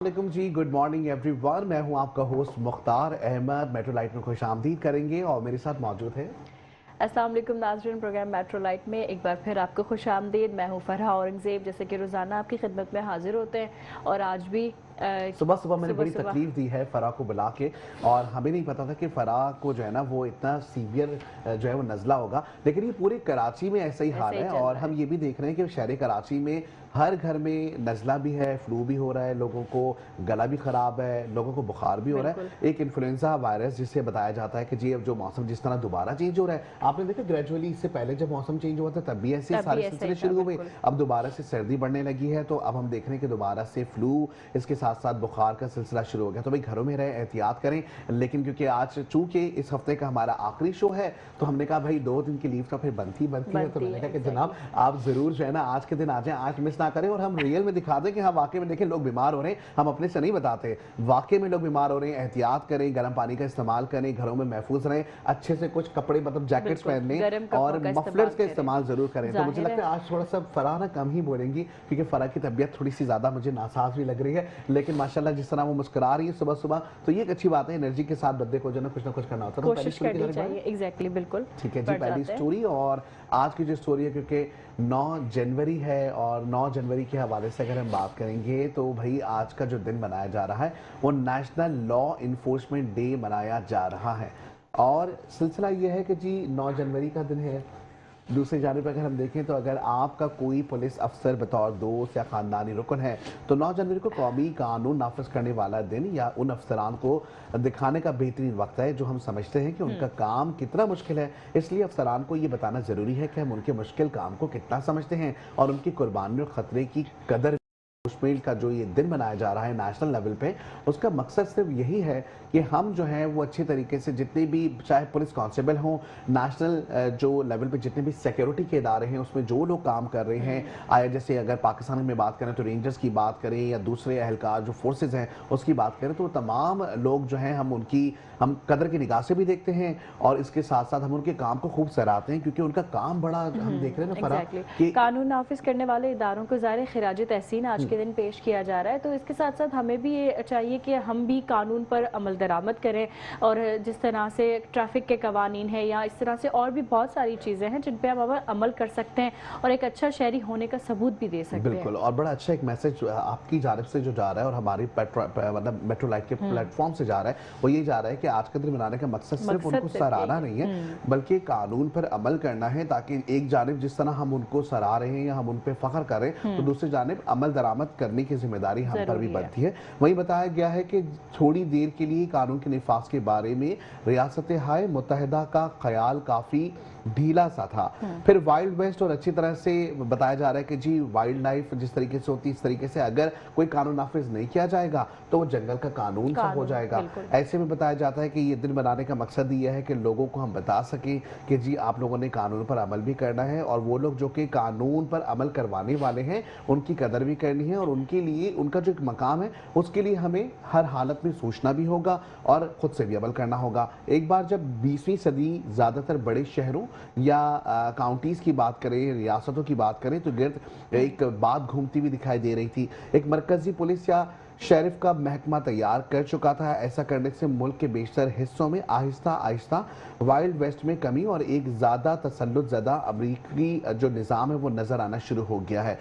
वालेकुम जी, good morning everyone. मैं हूं आपका host Mukhtar Ahmed. Metro light में खुश आमदीद करेंगे और मेरे साथ मौजूद है अस्सलाम वालेकुम नाज़रीन। प्रोग्राम मेट्रो लाइट में एक बार फिर आपको खुश आमदीद। मैं हूँ फरहा औरंगज़ेब। जैसे कि रोज़ाना आपकी खिदमत में हाजिर होते हैं और आज भी सुबह सुबह मैंने सुबह बड़ी सुबह तकलीफ दी है फराह को बुला के। और हमें नहीं पता था कि फराह को जो है ना वो इतना सीवियर जो है वो नज़ला होगा, लेकिन ये पूरे कराची में ऐसा ही हाल ऐसे ही है। चल और रहा हम है। ये भी देख रहे हैं कि शहर कराची में हर घर में नज़ला भी है, फ्लू भी हो रहा है, लोगों को गला भी ख़राब है, लोगों को बुखार भी हो रहा बिल्कुल। है। एक इन्फ्लुएंजा वायरस जिससे बताया जाता है कि जी अब जो मौसम जिस तरह दोबारा चेंज हो रहा है, आपने देखा ग्रेजुअली इससे पहले जब मौसम चेंज हुआ था तब भी ऐसे ही तब भी सारे ऐसा ही सिलसिले था, शुरू हो गए। बिल्कुल। अब दोबारा से सर्दी बढ़ने लगी है, तो अब हम देख रहे हैं कि दोबारा से फ्लू, इसके साथ साथ बुखार का सिलसिला शुरू हो गया। तो भाई घरों में रहे, एहतियात करें। लेकिन क्योंकि आज चूंकि इस हफ्ते का हमारा आखिरी शो है, तो हमने कहा भाई 2 दिन की लीव तो फिर बनती है। तो बनती मैंने है, कहा कि जनाब एग्जैक्टली। आप जरूर जो है ना आज के दिन आ जाएं, आज मिस ना करें और हम रियल में दिखा दें कि हाँ वाकई में देखें लोग बीमार हो रहे हैं। हम अपने से नहीं बताते, वाकई में लोग बीमार हो रहे हैं। एहतियात करें, गर्म पानी का इस्तेमाल करें, घरों में महफूज रहें, अच्छे से कुछ कपड़े मतलब जैकेट्स बिल्कुल पहन लें गर्म और कपड़ों का मफलर्स इस्तेमाल का करें। इस्तेमाल जरूर करें। तो मुझे जाहिर लगता है। है आज थोड़ा सा फराह ना कम ही बोलेंगी, क्योंकि फराह की तबीयत थोड़ी सी ज्यादा मुझे नासाज भी लग रही है। लेकिन माशाल्लाह जिस तरह वो मुस्कुरा रही है सुबह सुबह, तो ये एक अच्छी बात है। एनर्जी के साथ बंदे को जो ना कुछ करना होता है। तो पहली कोशिश स्टोरी की करनी तरफ चाहिए, एग्जैक्टली, बिल्कुल। ठीक है जी, बढ़ पहली जाते हैं। स्टोरी। और आज की जो स्टोरी है, क्योंकि 9 जनवरी है और 9 जनवरी के हवाले से अगर हम बात करेंगे तो भाई आज का जो दिन मनाया जा रहा है वो नेशनल लॉ इन्फोर्समेंट डे मनाया जा रहा है। और सिलसिला ये है कि जी 9 जनवरी का दिन है। दूसरी जानिब अगर हम देखें तो अगर आपका कोई पुलिस अफसर बतौर दोस्त या ख़ानदानी रुकन है, तो 9 जनवरी को कौमी कानून नाफिज करने वाला दिन या उन अफसरान को दिखाने का बेहतरीन वक्त है जो हम समझते हैं कि उनका काम कितना मुश्किल है। इसलिए अफसरान को ये बताना ज़रूरी है कि हम उनके मुश्किल काम को कितना समझते हैं और उनकी कुर्बानी और ख़तरे की कदर। कश्मीर का जो ये दिन मनाया जा रहा है नेशनल लेवल पे, उसका मकसद सिर्फ यही है कि हम जो है वो अच्छे तरीके से जितने भी चाहे पुलिस कांस्टेबल हों, नेशनल जो लेवल पे जितने भी सिक्योरिटी के इदारे हैं उसमें जो लोग काम कर रहे हैं, आया जैसे अगर पाकिस्तान में बात करें तो रेंजर्स की बात करें या दूसरे अहलकार जो फोर्सेज हैं उसकी बात करें, तो तमाम लोग जो हैं हम कदर की निगाह से भी देखते हैं और इसके साथ साथ हम उनके काम को खूब सराहते हैं, क्योंकि उनका काम बड़ा हम देख रहे हैं ना फरा एग्जैक्टली। कि कानून नाफिज करने वाले इदारों को ज़ाहिर खिराज तहसीन आज के दिन पेश किया जा रहा है। तो इसके साथ साथ हमें भी ये चाहिए कि हम भी कानून पर अमल दरामद करें और जिस तरह से ट्रैफिक के कवानीन है या इस तरह से और भी बहुत सारी चीज़ें हैं जिन पर हम अमल कर सकते हैं और एक अच्छा शहरी होने का सबूत भी दे सकते हैं। बिल्कुल। और बड़ा अच्छा एक मैसेज आपकी जानिब से जो जा रहा है और हमारी मतलब मेट्रो लाइट के प्लेटफॉर्म से जा रहा है, वो ये जा रहा है कि आज का दिन मनाने का मकसद सिर्फ उनको सराहना नहीं है, बल्कि कानून पर अमल करना है, ताकि एक जानिब जिस तरह हम उनको सराह रहे हैं या हम उन पर फख्र कर रहे हैं, तो दूसरी जानिब अमल दरामद करने की जिम्मेदारी हम पर भी बनती है। वही बताया गया है कि थोड़ी देर के लिए कानून के निफाज के बारे में रियासत हाय मुत्तहिदा का ख्याल काफी ढीला सा था। फिर वाइल्ड वेस्ट और अच्छी तरह से बताया जा रहा है कि जी वाइल्ड लाइफ जिस तरीके से होती है इस तरीके से अगर कोई कानून नाफिज नहीं किया जाएगा तो वो जंगल का कानून सा हो जाएगा। ऐसे में बताया जाता है कि ये दिन बनाने का मकसद ये है कि लोगों को हम बता सकें कि जी आप लोगों ने कानून पर अमल भी करना है और वो लोग जो कि कानून पर अमल करवाने वाले हैं उनकी कदर भी करनी है और उनके लिए उनका जो एक मकाम है उसके लिए हमें हर हालत में सोचना भी होगा और खुद से भी अमल करना होगा। एक बार जब 20वीं सदी ज्यादातर बड़े शहरों या काउंटीज की बात करें, रियासतों की बात करें, तो गिर्द एक बात घूमती हुई दिखाई दे रही थी। एक मरकजी पुलिस या शेरिफ का महकमा तैयार कर चुका था। ऐसा करने से मुल्क के बेशतर हिस्सों में आहिस्ता आहिस्ता वाइल्ड वेस्ट में कमी और एक ज़्यादा तसल्लुत ज़्यादा अमरीकी जो निज़ाम है वो नज़र आना शुरू हो गया है।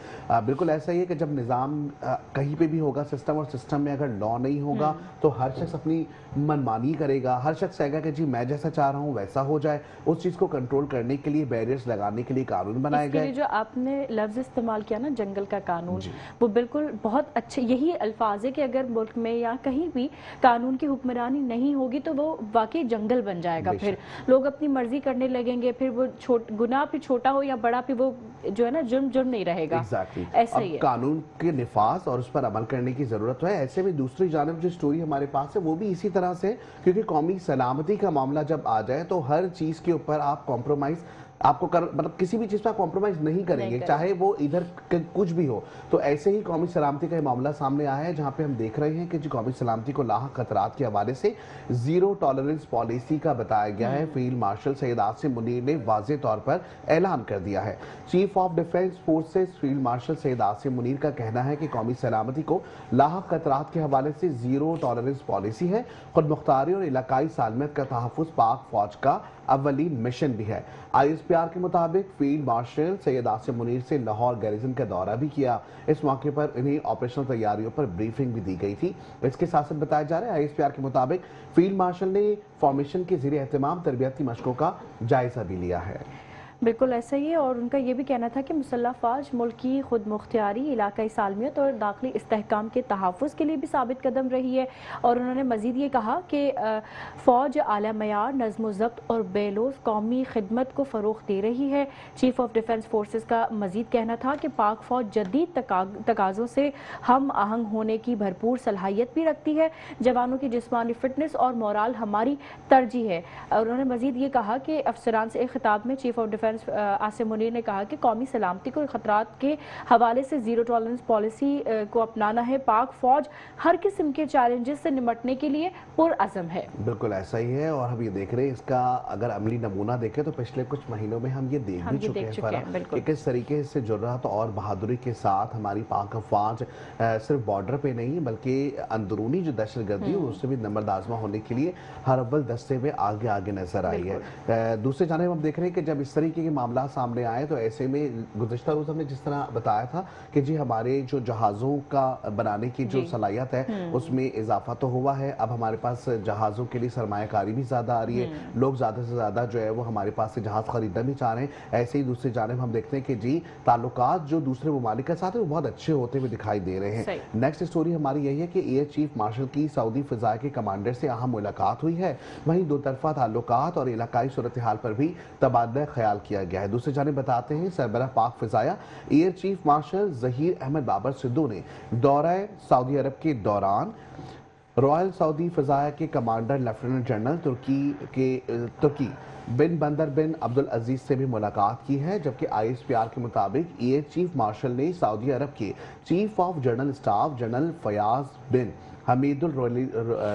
बिल्कुल ऐसा ही है कि जब निज़ाम कहीं पे भी होगा सिस्टम और सिस्टम में अगर लॉ नहीं होगा तो हर शख्स अपनी मनमानी करेगा, हर शख्स कहेगा कि जी मैं जैसा चाह रहा हूँ वैसा हो जाए। उस चीज़ को कंट्रोल करने के लिए बैरियर्स लगाने के लिए कानून बनाए गए। जो आपने लफ्ज़ इस्तेमाल किया ना, जंगल का कानून, वो बिल्कुल बहुत अच्छे यही अल्फाज है कि अगर मुल्क में या कहीं भी कानून की हुक्मरानी नहीं होगी तो वो वाकई जंगल बन जाएगा। फिर लोग अपनी मर्जी करने लगेंगे, फिर वो गुनाह भी छोटा हो या बड़ा भी वो जो है ना जुर्म नहीं रहेगा। एग्जैक्टली। ऐसा ही है। कानून के निफाज और उस पर अमल करने की जरूरत है। ऐसे में दूसरी जानब जो स्टोरी हमारे पास है वो भी इसी तरह से, क्योंकि कौमी सलामती का मामला जब आ जाए तो हर चीज के ऊपर आप कॉम्प्रोमाइज आपको मतलब किसी भी चीज पर कॉम्प्रोमाइज नहीं करेंगे, चाहे वो इधर कुछ भी हो। तो ऐसे ही कौमी सलामती का मामला सामने आया है, जहां पे हम देख रहे हैं कि जो कौमी सलामती को लाहक खतरात के हवाले से जीरो टॉलरेंस पॉलिसी का बताया गया है। फील्ड मार्शल सैयद आसिम मुनीर ने वाज़ेह तौर पर ऐलान कर दिया है। Chief of defence forces field marshal Syed Asim Munir का कहना है कि कौमी सलामती को लाहक खतरात के हवाले से जीरो टॉलरेंस पॉलिसी है। खुद मुख्तारी और इलाकाई सालमियत का तहफ़्फ़ुज़ पाक फौज का अव्वलीन मिशन भी है। ISPR के मुताबिक फील्ड मार्शल सैयद आसिम मुनीर से लाहौर गैरिजन का दौरा भी किया। इस मौके पर इन्हें ऑपरेशनल तैयारियों पर ब्रीफिंग भी दी गई थी। इसके साथ साथ बताया जा रहा है ISPR के मुताबिक फील्ड मार्शल ने फॉर्मेशन के ज़रिए एहतमाम तरबियती मशकों का जायजा भी लिया है। बिल्कुल ऐसा ही है, और उनका ये भी कहना था कि मुसल्लह फ़ौज मुल्क की खुद मुख्तियारी, इलाकाई सालमियत और दाखिली इस्तेहकाम के तहफ़्फ़ुज़ के लिए भी साबित कदम रही है। और उन्होंने मज़ीद ये कहा कि फ़ौज आला मयार, नज़्म व ज़ब्त और बेलोस कौमी खिदमत को फ़रोग़ दे रही है। चीफ ऑफ डिफेंस फोर्सेस का मज़ीद कहना था कि पाक फ़ौज जदीद तकाज़ों से हम आहंग होने की भरपूर सलाहियत भी रखती है। जवानों की जिस्मानी फ़िटनेस और मोराल हमारी तरजीह है। और उन्होंने मज़ीद ये कहा कि अफसरान से एक खिताब में chief of defence Asim Munir ने कहा कि कौमी सलामती को खतरात के हवाले से जीरो टॉलरेंस पॉलिसी को अपनाना है। पाक फौज हर किस्म के चैलेंजेस से निपटने के लिए पुरअज़म है। बिल्कुल ऐसा ही है, और हम ये देख रहे हैं इसका अगर अमली नमूना देखें तो पिछले कुछ महीनों में हम ये देख भी चुके हैं कि किस तरीके से जुर्रत और बहादुरी के साथ हमारी पाक फौज सिर्फ बॉर्डर पे नहीं बल्कि अंदरूनी जो दहशतगर्दी है उससे भी नंबरदाजमा होने के लिए हर अव्वल दस्ते में आगे आगे नजर आई है। दूसरे जानिब हम देख रहे हैं कि जब इस तरीके के मामला सामने आए तो ऐसे में गुज़िश्ता रोज़ हमने जिस तरह बताया था कि जी हमारे जो जहाज़ों का बनाने की जो सलाहियत है उसमें इजाफा तो हुआ है। अब हमारे पास जहाज़ों के लिए सरमायाकारी भी ज़्यादा आ रही है, लोग ज़्यादा से ज़्यादा जो है वो हमारे पास से जहाज़ खरीदना भी चाह रहे हैं। ऐसे ही दूसरी जानिब हम देखते हैं कि जी ताल्लुकात जो दूसरे ममालिक के साथ है वो बहुत अच्छे होते हुए दिखाई दे रहे हैं। नेक्स्ट स्टोरी हमारी यही है कि एयर चीफ मार्शल की सऊदी फ़िज़ा के कमांडर से अहम मुलाकात हुई है। वहीं दो तरफा ताल्लुकात और इलाकाई सूरत हाल पर भी तबादला ख्याल किया गया है। दूसरी जानिब बताते हैं सरबराह पाक फ़िज़ाया air chief marshal Zaheer Ahmed Babar Sidhu ने दौरा सऊदी अरब के दौरान रॉयल सऊदी फ़िज़ाया के कमांडर लेफ्टिनेंट जनरल तुर्की बिन बंदर बिन अब्दुल अजीज से भी मुलाकात की है। जबकि ISPR के मुताबिक एयर चीफ मार्शल ने सऊदी अरब के chief of general staff general Fayaz bin Hamidul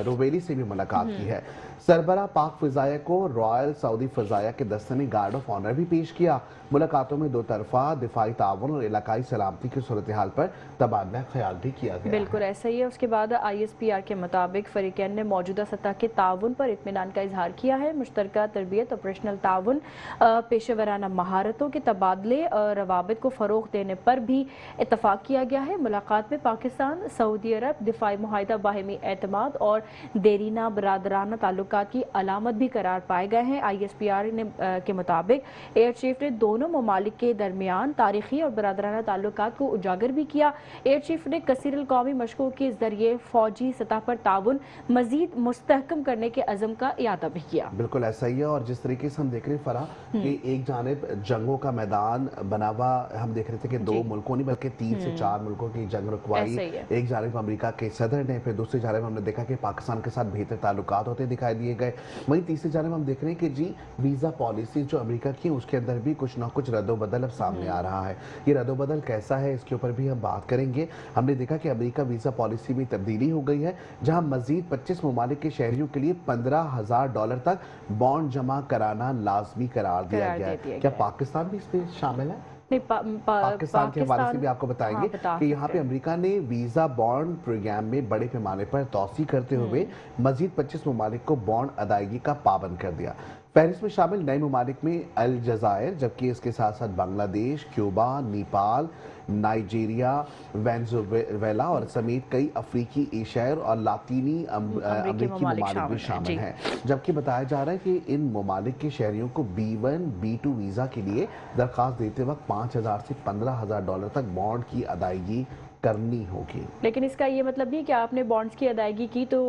Ruwaili से भी मुलाकात की है। सरबराह पाक फ़िज़ाया को रॉयल सऊदी फ़िज़ाया के दस्ते ने गार्ड ऑफ ऑनर भी पेश किया। मुलाकातों में दो तरफा दिफाई ताउन और इलाकाई सलामती की सूरत हाल पर तबादला ख्याल भी किया गया। बिल्कुल ऐसा ही है। उसके बाद ISPR के मुताबिक फ़रीक़ैन ने मौजूदा सतह के ताउन पर इत्मीनान का इजहार किया है। मुश्तरका तरबियत, ऑपरेशनल ताउन, पेशेवराना महारतों के तबादले और रवाबित को फ़रोग़ देने पर भी इत्तफ़ाक़ किया गया है। मुलाकात में पाकिस्तान सऊदी अरब दिफाई मुआहिदा, बाहिमी एतमाद और देरीना बरादराना ताल्लुकात की अलामत भी करार पाए गए हैं। ISPR के मुताबिक एयर चीफ ने दोनों ममालिक के दरमियान तारीखी और बरादराना ताल्लुकात को उजागर भी किया। एयर चीफ ने कसीर कौमी मशकों के जरिए फौजी सतह पर ताउन मजीद मुस्तहकम करने के अज़म का इयादा भी किया। बिल्कुल ऐसा ही है, और जिस तरीके से हम देख रहे हैं फराह कि एक जानिब जंगों का मैदान बना हुआ हम देख रहे थे कि दो मुल्कों नहीं बल्कि 3 से 4 मुल्कों की जंग रुकवाई। एक जानिब अमेरिका के सदर ने, फिर दूसरी जानिब हमने देखा कि पाकिस्तान के साथ बेहतर ताल्लुकात होते दिखाई दिए गए। वहीं तीसरी जानिब हम देख रहे हैं कि जी वीज़ा पॉलिसी जो अमेरिका की उसके अंदर भी कुछ ना कुछ रद्दोबदल अब सामने आ रहा है। ये रद्दोबदल कैसा है इसके ऊपर भी हम बात करेंगे। हमने देखा कि अमेरिका वीज़ा पॉलिसी में तब्दीली हो गई है, जहां मजीद 25 ममालिक के शहरियों के लिए $15,000 तक बॉन्ड जमा कराना लाजमी करार दिया गया है। क्या पाकिस्तान भी इसमें शामिल है? पाकिस्तान के हवाले से भी आपको बताएंगे कि यहाँ पे अमेरिका ने वीज़ा बॉन्ड प्रोग्राम में बड़े पैमाने पर तोसी करते हुए मजीद 25 ममालिक को बॉन्ड अदायगी का पाबंद कर दिया। पेरिस में शामिल नए ममालिक में अलजायर, जबकि इसके साथ साथ Bangladesh, Cuba, Nepal, Nigeria, Venezuela और समेत कई अफ्रीकी, एशियाई और लातीनी अमेरिकी ममालिक भी शामिल हैं। जबकि बताया जा रहा है कि इन ममालिक के शहरियों को B1, B2 वीज़ा के लिए दरख्वास्त देते वक्त $5,000 से $15,000 तक बॉन्ड की अदायगी करनी होगी। लेकिन इसका ये मतलब नहीं कि आपने बॉन्ड्स की अदायगी की तो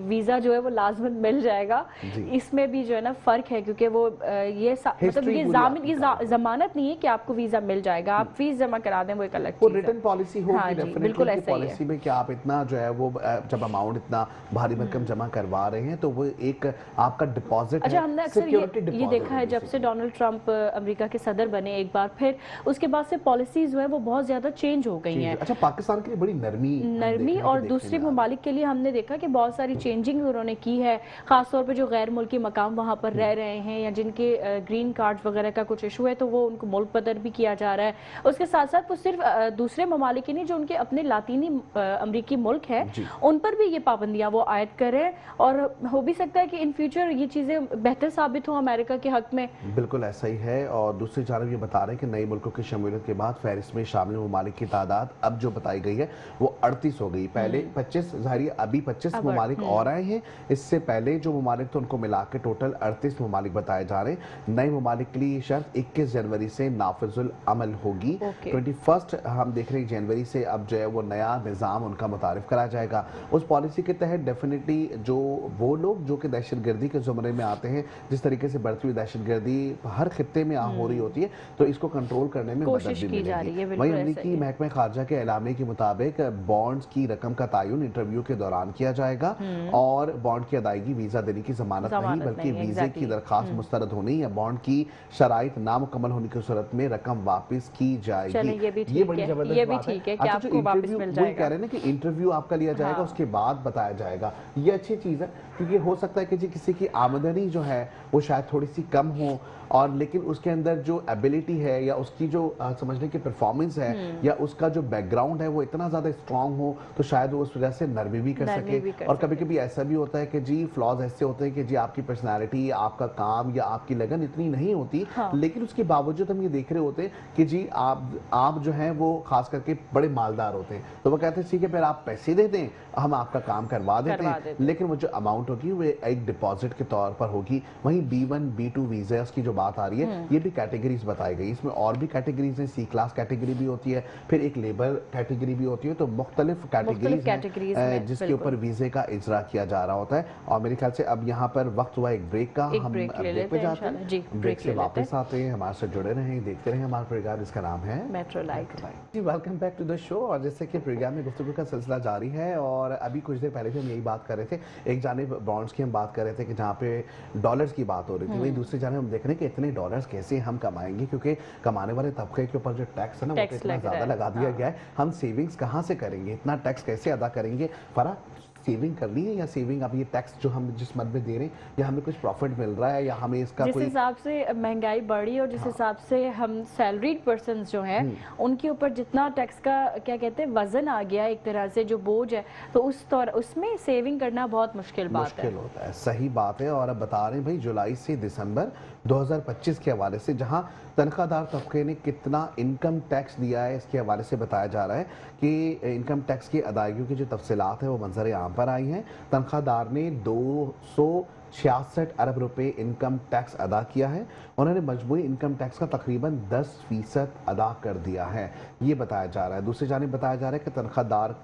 वीजा जो है वो लाजमन मिल जाएगा। इसमें भी जो है ना फर्क है, क्योंकि वो मतलब ये जमानत नहीं है कि आपको वीजा मिल जाएगा। आप फीस जमा करा दें वो एक अलग चीज है। रिटर्न पॉलिसी होगी। हाँ जी, बिल्कुल ऐसा ही है। पॉलिसी में क्या आप इतना जो है वो जब अमाउंट इतना भारी भरकम जमा करवा रहे हैं तो वो एक आपका डिपॉजिट। अच्छा, हमने अक्सर ये देखा है जब से डोनाल्ड ट्रंप अमेरिका के सदर बने एक बार, फिर उसके बाद से पॉलिसीज जो है वो बहुत ज्यादा चेंज हो गई हैं। अच्छा, पाकिस्तान के लिए बड़ी नरमी और दूसरे ममालिक के लिए हमने देखा कि बहुत सारी चेंजिंग उन्होंने की है, खासतौर पे जो गैर मुल्की मकाम वहाँ पर रह रहे हैं या जिनके ग्रीन कार्ड वगैरह का कुछ इशू है तो वो उनको मुल्क बदर भी किया जा रहा है। उसके साथ साथ वो सिर्फ दूसरे ममालिक ही नहीं, जो उनके अपने लातीनी अमरीकी मुल्क है उन पर भी ये पाबंदियां वो आयद करें, और हो भी सकता है कि इन फ्यूचर ये चीजें बेहतर साबित हो अमेरिका के हक में। बिल्कुल ऐसा ही है। और दूसरी जानब ये बता रहे हैं कि नए मुल्कों की शमूलियत के बाद फहरिस्त में शामिल ममालिक की तादाद अब जो बताई गई है वो 38 हो गई। पहले 25 जाहिर अभी 25 ममालिक और आए हैं। इससे पहले जो ममालिक थे उनको मिला के टोटल 38 ममालिक बताए जा रहे हैं। नए ममालिक के लिए शर्त 21 जनवरी से नाफिजुल अमल होगी। 21 हम देख रहे हैं जनवरी से अब जो है वो नया निज़ाम उनका मुतारिफ करा जाएगा। उस पॉलिसी के तहत डेफिनेटली जो वो लोग जो कि दहशतगर्दी के ज़ुमरे में आते हैं, जिस तरीके से बढ़ती हुई दहशतगर्दी हर खित्ते में हो रही होती है, तो इसको कंट्रोल करने में मदद भी मिलेगी। वहीं अमेरिकी महकमा खारजा के एलामे के मुताबिक बॉन्ड्स की रकम का तयन इंटरव्यू के दौरान किया जाएगा और बॉन्ड की अदायगी वीजा देने की जमानत नहीं बल्कि वीजे की दरखास्त मुस्तरद होने या बॉन्ड की शराइत नामुकम्मल होने की सूरत में रकम वापस की जाएगी। ये बड़ी जबरदस्त बात है कि आपको वापस मिल जाएगा। कह रहे हैं ना कि इंटरव्यू आपका लिया जाएगा, उसके बाद बताया जाएगा। ये अच्छी चीज है, क्योंकि हो सकता है कि जी किसी की आमदनी जो है वो शायद थोड़ी सी कम हो, और लेकिन उसके अंदर जो एबिलिटी है या उसकी जो समझने की परफॉर्मेंस है या उसका जो बैकग्राउंड है वो इतना ज्यादा स्ट्रांग हो तो शायद वो उस वजह से नरमी भी कर सके। और कभी कभी ऐसा भी होता है कि जी फ्लॉज ऐसे होते हैं कि जी आपकी पर्सनालिटी, आपका काम या आपकी लगन इतनी नहीं होती, लेकिन उसके बावजूद हम ये देख रहे होते हैं कि जी आप जो है वो खास करके बड़े मालदार होते हैं, तो वो कहते हैं ठीक है फिर आप पैसे दे दें, हम आपका काम करवा देते हैं, लेकिन वो जो अमाउंट होगी वो एक डिपॉजिट के तौर पर होगी। वहीं B1 B2 वीजा की जो बात आ रही है ये भी कैटेगरीज बताई गई। इसमें और भी कैटेगरीज हैं, C क्लास कैटेगरी भी होती है, फिर एक लेबर कैटेगरी भी होती है, तो मुख्तलिफ कैटेगरीज हैं जिसके ऊपर वीजे का इजरा किया जा रहा होता है। और मेरे ख्याल से अब यहाँ पर वक्त हुआ एक ब्रेक का, हम ब्रेक पे जाते हैं, ब्रेक से वापस आते हैं। हमारे साथ जुड़े रहें, देखते रहें हमारा प्रोग्राम, इसका नाम है मेट्रो लाइट। जी welcome back to the show. और जैसे कि प्रोग्राम में गुफ्तगू का सिलसिला जारी है और अभी कुछ देर पहले भी हम यही बात कर रहे थे, एक जानिब बॉन्ड्स की हम बात कर रहे थे कि जहाँ पे डॉलर्स की बात हो रही थी, वहीं दूसरी जानिब हम देख रहे हैं कि इतने डॉलर्स कैसे हम कमाएंगे, क्योंकि कमाने वाले तबके के ऊपर जो टैक्स है ना वो इतना ज़्यादा लगा दिया गया है। हम सेविंग्स कहाँ से करेंगे, इतना टैक्स कैसे अदा करेंगे? फरा सेविंग करनी है या सेविंग अब ये टैक्स जो हम जिस मद में दे रहे हैं या हमें कुछ प्रॉफिट मिल रहा है या हमें इसका जिस हिसाब से महंगाई बढ़ी और जिस हिसाब से हम सैलरीड पर्सन जो हैं उनके ऊपर जितना टैक्स का क्या कहते हैं वजन आ गया एक तरह से जो बोझ है, तो उसमें सेविंग करना बहुत मुश्किल होता है। सही बात है। और अब बता रहे हैं भाई जुलाई से दिसंबर 2025 के हवाले से जहां तनख्वाहदार तबके ने कितना इनकम टैक्स दिया है इसके हवाले से बताया जा रहा है कि इनकम टैक्स की अदायगियों की जो तफसीलात है वो मंजर आम पर आई हैं। तनख्वाहदार ने 266 अरब रुपए इनकम टैक्स अदा किया है। उन्होंने मजमूई इनकम टैक्स का तकरीबन 10% अदा कर दिया है, ये बताया जा रहा है। दूसरी जानिब बताया जा रहा है कि तनख्वाहदार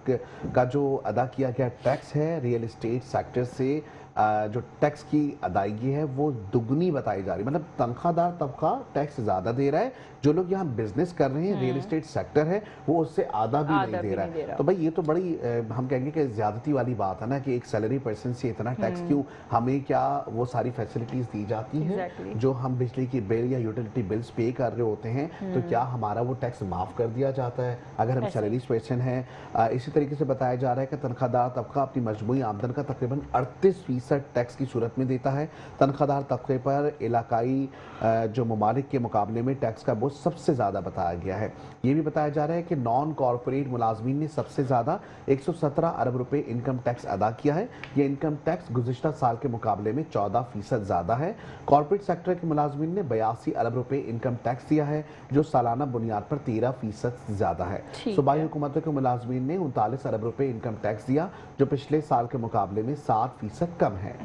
का जो अदा किया गया टैक्स है रियल इस्टेट सेक्टर से जो टैक्स की अदायगी है वो दुगनी बताई जा रही है। मतलब तनख्वाहदार तबका टैक्स ज़्यादा दे रहा है, जो लोग यहाँ बिजनेस कर रहे हैं, रियल इस्टेट सेक्टर है, वो उससे आधा भी नहीं दे रहा है। तो भाई ये तो बड़ी हम कहेंगे कि ज्यादती वाली बात है ना कि एक सैलरी पर्सन से इतना टैक्स क्यों, हमें क्या वो सारी फैसिलिटीज दी जाती हैं जो हम बिजली की बिल या यूटिलिटी बिल्स पे कर रहे होते हैं, तो क्या हमारा वो टैक्स माफ कर दिया जाता है अगर हम सैलरी पर्सन हैं? इसी तरीके से बताया जा रहा है कि तनख्वाहदार तबका अपनी मजमूई आमदन का तकरीबन 38% टैक्स की सूरत में देता है। तनख्वाहदार तबके पर इलाकाई जो ममालिक के मुकाबले में टैक्स का बोझ सबसे ज़्यादा बताया गया है। ये भी बताया जा रहा है कि नॉन कॉरपोरेट मुलाजमीन ने सबसे ज़्यादा 117 अरब रुपए इनकम टैक्स अदा किया है। ये इनकम टैक्स गुज़िश्ता साल के मुकाबले में 14% ज़्यादा है। कॉरपोरेट सेक्टर के मुलाजमीन ने 82 अरब रुपए इनकम टैक्स दिया है, जो सालाना बुनियाद पर 13% ज़्यादा है। सूबाई हुकूमतों के मुलाजमीन ने 39 अरब रुपए इनकम टैक्स दिया, जो पिछले साल के मुकाबले में 7% कम है।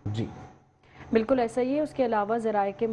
जी बिल्कुल ऐसा ही है। उसके अलावा ज़राए के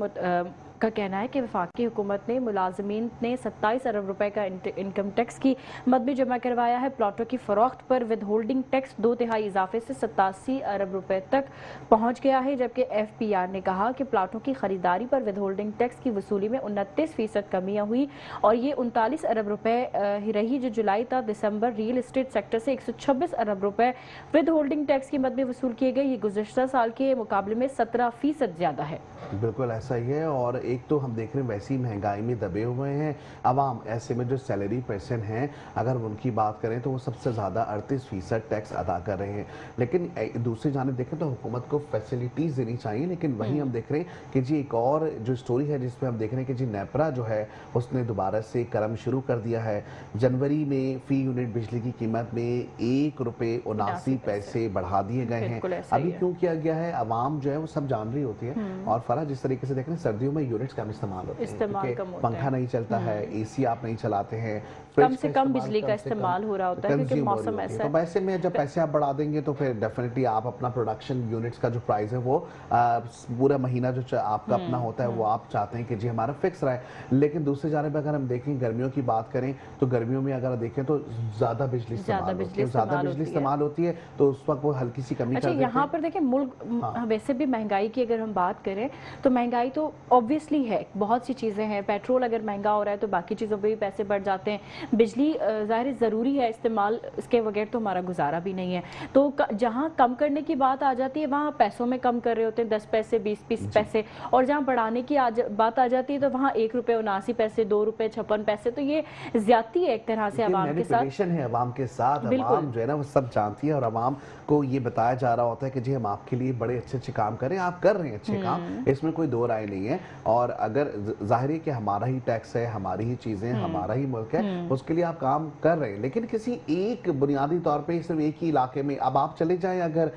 का कहना है कि वफाकी हुकूमत ने मुलाजमीन ने 27 अरब रुपए का इनकम टैक्स की मद में जमा करवाया है। प्लाटों की फरोख्त पर विद होल्डिंग टैक्स 2/3 इजाफे से 87 अरब रुपए तक पहुंच गया है, जबकि FPR ने कहा कि प्लाटों की खरीदारी पर विद होल्डिंग टैक्स की वसूली में 29% कमियां हुई और ये 39 अरब रुपए ही रही, जो जुलाई तक दिसंबर रियल एस्टेट सेक्टर से 126 अरब रुपए विद होल्डिंग टैक्स की मद में वसूल किए गए। ये गुज़िश्ता साल के मुकाबले में 17% ज्यादा है। बिल्कुल ऐसा ही है। और एक तो हम देख रहे हैं वैसी महंगाई में दबे हुए हैं अवाम, ऐसे में जो सैलरी पर्सन हैं अगर उनकी बात करें तो वो सबसे ज़्यादा 38% टैक्स अदा कर रहे हैं। लेकिन दूसरी जानिब देखें तो हुकूमत को फैसिलिटीज़ देनी चाहिए, लेकिन वहीं हम देख रहे हैं कि जी एक और जो स्टोरी है जिसमें हम देख रहे हैं कि जी नेपरा जो है उसने दोबारा से कर्म शुरू कर दिया है। जनवरी में फ़ी यूनिट बिजली की कीमत में 1 रुपये 79 पैसे बढ़ा दिए गए हैं। अभी क्यों किया गया है आवाम जो है वो सब जान रही होती है। और फरा जिस तरीके से देख रहे हैं सर्दियों में यूनिट्स कम इस्तेमाल होते हैं, पंखा नहीं चलता है, AC आप नहीं चलाते हैं, कम से कम बिजली का इस्तेमाल हो रहा होता है क्योंकि मौसम ऐसा है। तो वैसे में जब पैसे आप बढ़ा देंगे तो फिर डेफिनेटली आप अपना प्रोडक्शन यूनिट्स का जो प्राइस है वो पूरा महीना जो आपका अपना होता है वो आप चाहते हैं कि जी हमारा फिक्स रहे। लेकिन दूसरी जानिब अगर हम देखें गर्मियों की बात करें तो गर्मियों में अगर देखें तो ज़्यादा बिजली इस्तेमाल होती है, तो उस वक्त वो हल्की सी कमी कर देते हैं। यहाँ पर देखें मुल्क वैसे भी महंगाई की अगर हम बात करें तो महंगाई तो ऑब्वियसली है, बहुत सी चीज़ें हैं। पेट्रोल अगर महंगा हो रहा है तो बाकी चीज़ों पे भी पैसे बढ़ जाते हैं। बिजली ज़ाहिर ज़रूरी है इस्तेमाल, इसके बगैर तो हमारा गुजारा भी नहीं है। तो जहाँ कम करने की बात आ जाती है वहाँ पैसों में कम कर रहे होते हैं 10 पैसे 20 पैसे, और जहाँ बढ़ाने की बात आ जाती है तो वहाँ 1 रुपये 79 पैसे 2 रुपये 56 पैसे। तो ये ज्यादती है एक तरह से अवाम के साथ, है अवाम के साथ। अवाम जो है ना वो सब जानती है और अवाम को ये बताया जा रहा होता है कि जी हम आपके लिए बड़े अच्छे अच्छे काम करें, आप कर रहे हैं अच्छे काम, इसमें कोई दो राय नहीं है। और अगर जाहिर है कि हमारा ही टैक्स है, हमारी ही चीजें, हमारा ही मुल्क है, उसके लिए आप काम कर रहे हैं। लेकिन किसी एक बुनियादी तौर पे सिर्फ एक ही इलाके में अब आप चले जाएं, अगर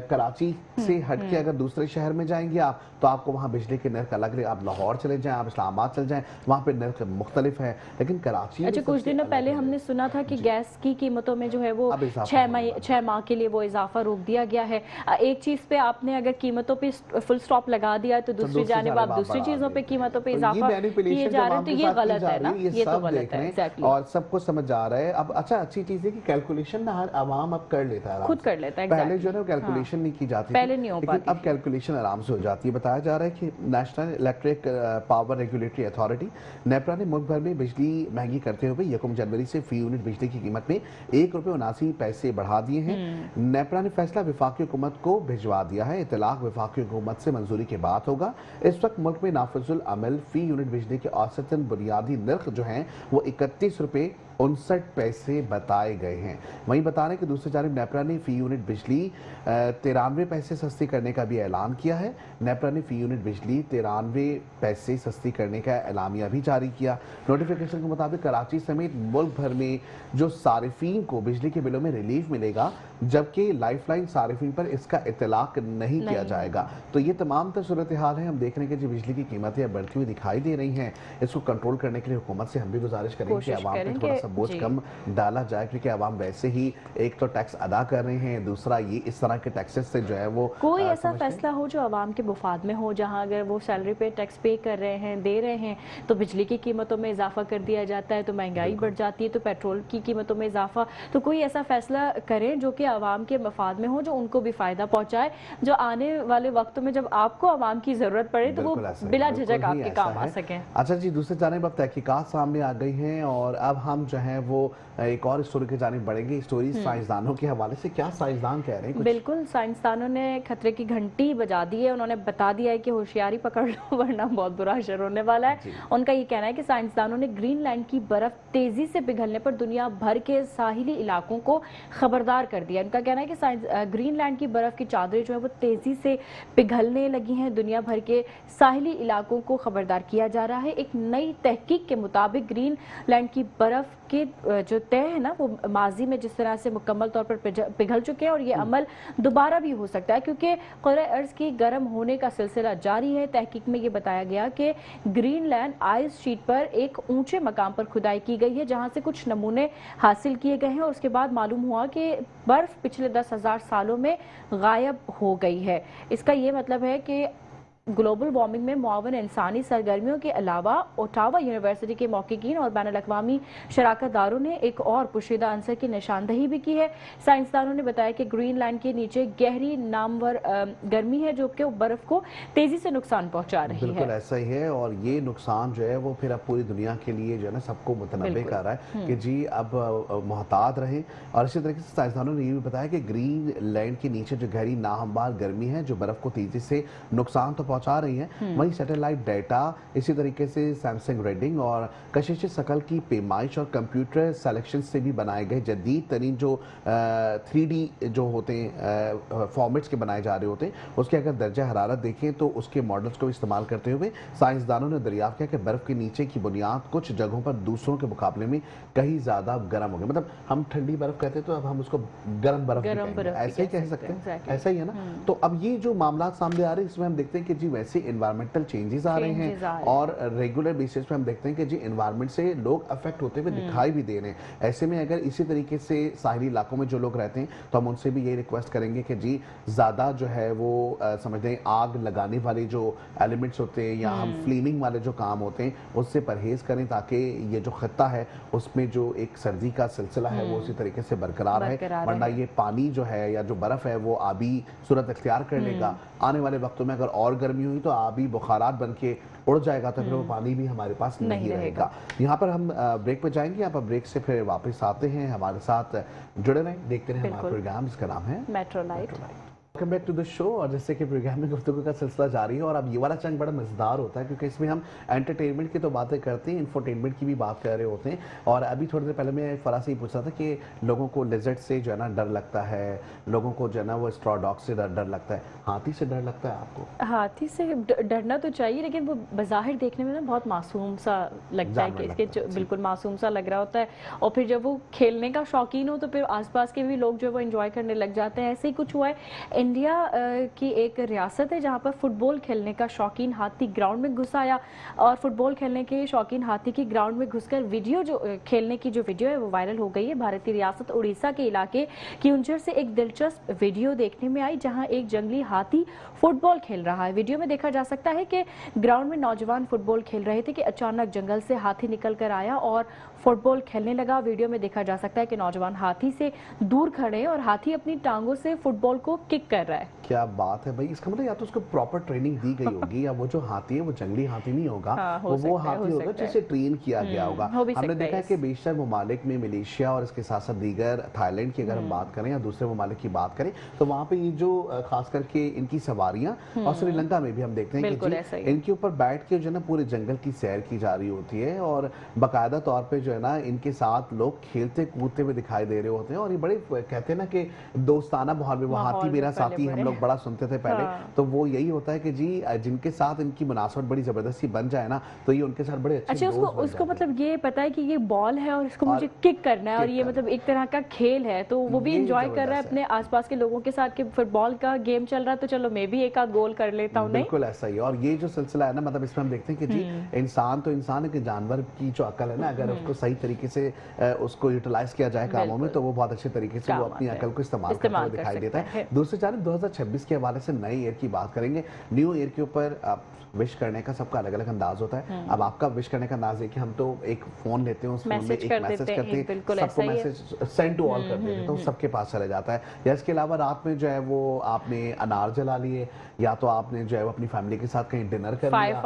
कराची से हट के अगर दूसरे शहर में जाएंगे आप तो आपको वहाँ बिजली के नर्क अलग रहे। आप लाहौर चले जाएं, आप इस्लामाबाद चले जाएं, वहाँ पे नर्क मुख्तलिफ है। लेकिन कराची अच्छा कुछ दिनों पहले हमने सुना था कि गैस की कीमतों में जो है वो 6 माह के लिए वो इजाफा रोक दिया गया है। एक चीज पे आपने अगर कीमतों पे फुल स्टॉप लगा दिया तो दूसरी जानिब आप दूसरी चीजों पे कीमतों पे इजाफा किए जा रहे हैं, तो ये गलत है ना, ये तो गलत है एग्जैक्टली। और सबको समझ आ रहा है। अब अच्छा अच्छी चीज है कि कैलकुलेशन ना हर आवाम अब कर लेता है, खुद कर लेता है। पहले जो है कैलकुलेशन नहीं की जाती, पहले नहीं हो पाती, अब कैलकुलेशन आराम से हो जाती है। बताया जा रहा है कि national electric power regulatory authority NEPRA ने मुल्क भर में बिजली महंगी करते हुए 1 जनवरी से फी यूनिट बिजली की कीमत में 1 रुपये 79 पैसे बढ़ा दिए हैं। नेपरा ने फैसला विफाकी हुकूमत को भिजवा दिया है। इतलाक विफाकी हुकूमत से मंजूरी के बाद होगा। इस वक्त मुल्क में नाफिजुल अमल फी यूनिट बिजली के औसतन बुनियादी नर्ख जो हैं वो 31 रुपये 59 पैसे बताए गए हैं। वहीं बता रहे कि दूसरी जानिब नेपरा ने फी यूनिट बिजली 93 पैसे सस्ती करने का भी ऐलान किया है। नेपरा ने फी यूनिट बिजली 93 पैसे सस्ती करने का एलामिया भी जारी किया। नोटिफिकेशन के मुताबिक कराची समेत मुल्क भर में जो सारिफीन को बिजली के बिलों में रिलीफ मिलेगा, जबकि लाइफलाइन सारिफीन पर इसका इतलाक नहीं किया जाएगा। तो ये तमाम तर सूरत हाल है। हम देख रहे हैं कि जो बिजली की कीमतें बढ़ती हुई दिखाई दे रही हैं, इसको कंट्रोल करने के लिए हुकूमत से हम भी गुजारिश करेंगे कि आवाम पे थोड़ा सा बोझ कम डाला जाए, क्योंकि आवाम वैसे ही एक तो टैक्स अदा कर रहे हैं, दूसरा ये इस तरह के टैक्सेस से जो है वो कोई ऐसा फैसला हो जो आवाम के मुफाद में हो, जहां अगर वो सैलरी पे टैक्स पे कर रहे हैं, दे रहे हैं, तो बिजली की कीमतों में इजाफा कर दिया जाता है, तो महंगाई बढ़ जाती है, तो पेट्रोल की कीमतों में इजाफा। तो कोई ऐसा फैसला करें जो कि आवाम के मफाद में हो, जो उनको भी फायदा पहुंचाए, जो आने वाले वक्तों में जब आपको आवाम की जरूरत पड़े तो वो बिला झिझक आपके काम आ सके। अच्छा जी, दूसरी जानिब अब तहकीकात सामने आ गई हैं और अब हम जो है वो एक और स्टोरी की जानिब बढ़ेंगे। स्टोरी साइंसदानों के हवाले से, क्या साइंसदान कह रहे हैं? बिल्कुल, साइंसदानों ने खतरे की घंटी बजा दी है। उन्होंने बता दिया है कि होशियारी पकड़ लो वरना बहुत बुरा असर होने वाला है। उनका ये कहना है कि साइंसदानों ने ग्रीनलैंड की बर्फ तेजी से पिघलने पर दुनिया भर के साहिली इलाकों को खबरदार कर दिया। उनका कहना है कि ग्रीनलैंड की बर्फ की चादरें जो है वो तेजी से पिघलने लगी हैं। दुनिया भर के साहिली इलाकों को खबरदार किया जा रहा है। एक नई तहकीक के मुताबिक ग्रीनलैंड की बर्फ के जो तय है ना वो माजी में जिस तरह से मुकम्मल तौर पर पिघल चुके हैं और ये अमल दोबारा भी हो सकता है, क्योंकि क़ुरे अर्ज़ की गर्म होने का सिलसिला जारी है। तहकीक में ये बताया गया कि ग्रीनलैंड आइस शीट पर एक ऊंचे मकाम पर खुदाई की गई है, जहां से कुछ नमूने हासिल किए गए हैं और उसके बाद मालूम हुआ कि बर्फ पिछले 10,000 सालों में गायब हो गई है। इसका ये मतलब है कि ग्लोबल वार्मिंग में मुआवन इंसानी सरगर्मियों के अलावा ओटावा यूनिवर्सिटी के मौक़िक़ीन और बैनुल अक़वामी शराकतदारों ने एक और पोशीदा अंसर की निशानदही भी की है। साइंसदानों ने बताया कि ग्रीनलैंड के नीचे गहरी नामवर गर्मी है जो कि बर्फ को तेजी से नुकसान पहुंचा रही है। बिल्कुल ऐसा ही है, और ये नुकसान जो है वो फिर अब पूरी दुनिया के लिए जो है ना सबको मुतनब्बे कर रहा है कि जी अब मोहतात रहें। और इसी तरीके से साइंसदानों ने ये भी बताया कि ग्रीनलैंड के नीचे जो गहरी नाहमवार गर्मी है जो बर्फ को तेजी से नुकसान तो पहुंचा रही है, वहीं सैटेलाइट डेटा, इसी तरीके से सैमसंग रीडिंग और कशिश शकल की पेमाइश और कंप्यूटर सिलेक्शन से भी बनाए गए जदीद तरीन जो 3D जो होते हैं फॉर्मेट्स के बनाए जा रहे होते हैं, उसके अगर दर्जा हरारत देखें तो उसके मॉडल्स को इस्तेमाल करते हुए साइंसदानों ने दरियाफ्त किया कि बर्फ के नीचे की बुनियाद कुछ जगहों पर दूसरों के मुकाबले में कहीं ज्यादा गर्म हो गई। मतलब हम ठंडी बर्फ कहते हैं तो अब हम उसको गर्म बर्फ ऐसे ही कह सकते हैं, ऐसा ही है ना। तो अब ये जो मामला सामने आ रहे हैं इसमें हम देखते हैं कि जी वैसे इन्वायरमेंटल चेंजेस आ रहे हैं और रेगुलर बेसिस पे हम देखते हैं कि जी इन्वायरमेंट से लोग अफेक्ट होते हुए दिखाई भी दे रहे हैं। ऐसे में अगर इसी तरीके से साहिली इलाकों में जो लोग रहते हैं तो हम उनसे भी ये रिक्वेस्ट करेंगे कि जी ज्यादा जो है वो समझते हैं आग लगाने वाले जो एलिमेंट्स होते हैं या हम फ्लेमिंग वाले जो काम होते हैं उससे परहेज करें ताकि ये जो खत्ता है उसमें जो एक सर्दी का सिलसिला है वो उसी तरीके से बरकरार है, वरना ये पानी जो है या जो बर्फ है वो आबी सूरत अख्तियार कर लेगा। आने वाले वक्तों में अगर और गर्मी हुई तो आबी बुखारात बन के उड़ जाएगा तो फिर वो पानी भी हमारे पास नहीं रहेगा। यहाँ पर हम ब्रेक पे जाएंगे, यहाँ पर ब्रेक से फिर वापस आते हैं, हमारे साथ जुड़े रहें, देखते रहें हमारा प्रोग्राम जिसका नाम है metro light. Welcome back to the show. और जैसे कि प्रोग्राम में गुफ्तगू का सिलसिला जारी है और अब ये वाला चंग बड़ा मजेदार होता है क्योंकि इसमें हम एंटरटेनमेंट की तो बातें करते हैं, इंफोटेनमेंट की भी बात कर रहे होते हैं। और अभी थोड़ी देर पहले मैं फरा से ही पूछ रहा था कि लोगों को लिजर्ड से जो है ना डर लगता है, लोगों को जो है ना वो स्ट्रॉ डॉग से डर लगता है, हाथी से डर लगता है आपको? हाथी से डरना तो चाहिए लेकिन वो बज़ाहिर देखने में ना बहुत मासूम सा लगता है कि इसके बिल्कुल मासूम सा लग रहा होता है और फिर जब वो खेलने का शौकीन हो तो फिर आसपास के भी लोग जो है वो एंजॉय करने लग जाते हैं। ऐसे ही कुछ हुआ है। इंडिया की एक रियासत है जहाँ पर फुटबॉल खेलने का शौकीन हाथी ग्राउंड में घुस आया और फुटबॉल खेलने के शौकीन हाथी की ग्राउंड में घुसकर वीडियो जो खेलने की जो वीडियो है वो वायरल हो गई है। भारतीय रियासत उड़ीसा के इलाके किउंझर से एक दिलचस्प वीडियो देखने में आई जहाँ एक जंगली हाथी फुटबॉल खेल रहा है। वीडियो में देखा जा सकता है कि ग्राउंड में नौजवान फुटबॉल खेल रहे थे कि अचानक जंगल से हाथी निकल कर आया और फुटबॉल खेलने लगा। वीडियो में देखा जा सकता है कि नौजवान हाथी से दूर खड़े हैं और हाथी अपनी टांगों से फुटबॉल को किक कर रहा है। क्या बात है भाई, इसका मतलब या तो उसको प्रॉपर ट्रेनिंग दी गई होगी या वो जो हाथी है वो जंगली हाथी नहीं होगा, वो हाथी होगा जिसे ट्रेन किया गया होगा। हमने देखा है कि बेशतर ममालिक में मलेशिया और इसके साथ साथ दीगर थाईलैंड की अगर हम बात करें या दूसरे ममालिक की बात करें तो वहाँ पे ये जो खास करके इनकी सवारियां और श्रीलंका में भी हम देखते हैं कि इनके ऊपर बैठ के जो है ना पूरे जंगल की सैर की जा रही होती है और बाकायदा तौर पे जो है ना इनके साथ लोग खेलते कूदते हुए दिखाई दे रहे होते हैं। और ये बड़े कहते हैं ना कि दोस्ताना माहौल में, वो हाथी मेरा साथी हम लोग बड़ा सुनते थे पहले, तो वो यही होता है कि जी जिनके साथ इनकी मुनासबत बड़ी जबरदस्ती बन जाए ना तो ये उनके साथ बड़े अच्छे उसको मतलब ये पता है कि ये बॉल है और इसको मुझे किक करना है और ये मतलब एक तरह का खेल है तो वो भी एंजॉय कर रहा है अपने आसपास के लोगों के साथ कि फुटबॉल का गेम चल रहा है तो चलो मैं भी एक गोल कर लेता हूँ। बिल्कुल ऐसा ही। और ये जो सिलसिला है ना मतलब इसमें हम देखते हैं कि जी इंसान तो इंसान है कि जानवर की जो अकल है ना अगर उसको सही तरीके से उसको यूटिलाइज किया जाए कामों में तो वो बहुत अच्छे तरीके से वो अपनी अकल को इस्तेमाल करते हुए दिखाई देता है। दूसरी जानब 2026 के हवाले से नए ईयर की बात करेंगे। न्यू ईयर के ऊपर विश करने का सबका अलग अलग अंदाज होता है। अब आपका विश करने का अंदाज है कि हम तो एक फोन लेते हैं, उस फोन में एक मैसेज करते हैं, सबको मैसेज सेंड टू ऑल कर देते हैं तो सबके पास चले जाता है। या इसके अलावा रात में जो है वो आपने अनार जला लिए या तो आपने जो है अपनी फैमिली के साथ कहीं डिनर कर लिया,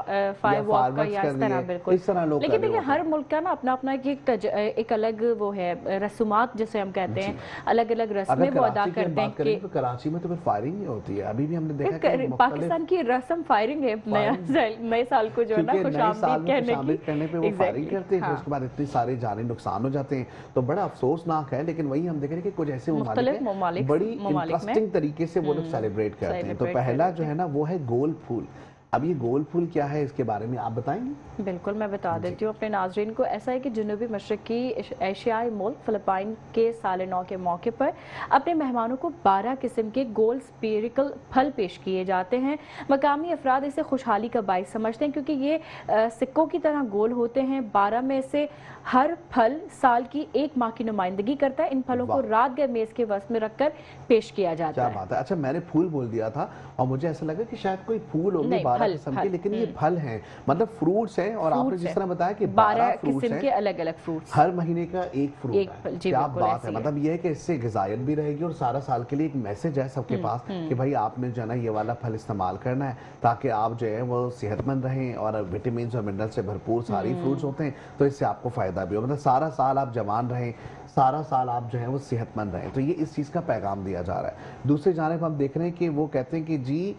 इस तरह लोग। लेकिन देखिए हर मुल्क का ना अपना अपना एक अलग वो है रस्मात जिसे हम कहते हैं, अलग अलग रस्में वो अदा करते हैं। तो कराची में तो फिर फायरिंग ही होती है, अभी भी हमने देखा कि पाकिस्तान की रस्म फायरिंग है। नए साल को जो है ना खुशामदीद कहने पे वो फायरिंग करते हैं, उसके बाद इतने सारे जानी नुकसान हो जाते हैं तो बड़ा अफसोसनाक है। लेकिन वही हम देख रहे हैं कि कुछ ऐसे ममालिक बड़ी इंटरेस्टिंग तरीके से वो लोग सेलिब्रेट करते हैं। तो पहला जो है ना वो है गोल फूल। अब ये गोल फूल क्या है इसके बारे में आप बताएंगे? बिल्कुल मैं बता देती हूँ अपने नाजरीन को। ऐसा है कि जनूबी मशरकी एशियाई मुल्क फिलिपाइन के साल नौ के मौके पर अपने मेहमानों को 12 किस्म के गोल स्पेरिकल फल पेश किए जाते हैं। मकामी अफराद इसे खुशहाली का बाइस समझते हैं क्योंकि ये सिक्कों की तरह गोल होते हैं। 12 में से हर फल साल की एक माह की नुमाइंदगी करता है। इन फलों को रात गए मेज के वस्त में रखकर पेश किया जाता है। क्या बात है। अच्छा मैंने फूल बोल दिया था और मुझे ऐसा लगा कि शायद कोई फूल होंगे 12 किस्म के, लेकिन ये फल हैं, मतलब फ्रूट्स हैं। और आपने जिस तरह बताया कि 12 किस्म के अलग अलग फ्रूट्स, हर महीने का एक फ्रूट है। क्या बात है, मतलब ये है कि इससे ग़िज़ायत भी रहेगी और सारा साल के लिए एक मैसेज है सबके पास कि भाई आपने जो है ना ये वाला फल इस्तेमाल करना है ताकि आप जो है वो सेहतमंद रहें। और विटामिन और मिनरल से भरपूर सारी फ्रूट्स होते हैं, तो इससे आपको फ़ायदा भी हो, मतलब सारा साल आप जवान रहें, सारा साल आप जो है वो सेहतमंद रहें। तो ये इस चीज़ का पैगाम दिया जा रहा है। दूसरी जानिब हम देख रहे हैं कि वो कहते हैं कि जी